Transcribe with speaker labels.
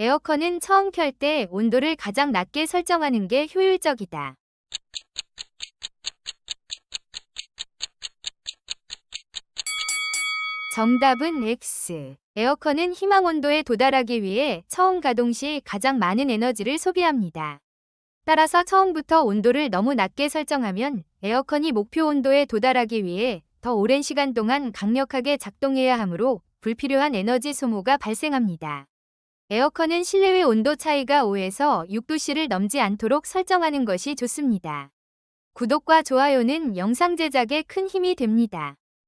Speaker 1: 에어컨은 처음 켤 때 온도를 가장 낮게 설정하는 게 효율적이다. 정답은 X. 에어컨은 희망 온도에 도달하기 위해 처음 가동 시 가장 많은 에너지를 소비합니다. 따라서 처음부터 온도를 너무 낮게 설정하면 에어컨이 목표 온도에 도달하기 위해 더 오랜 시간 동안 강력하게 작동해야 하므로 불필요한 에너지 소모가 발생합니다. 에어컨은 실내외 온도 차이가 5에서 6도씨를 넘지 않도록 설정하는 것이 좋습니다. 구독과 좋아요는 영상 제작에 큰 힘이 됩니다.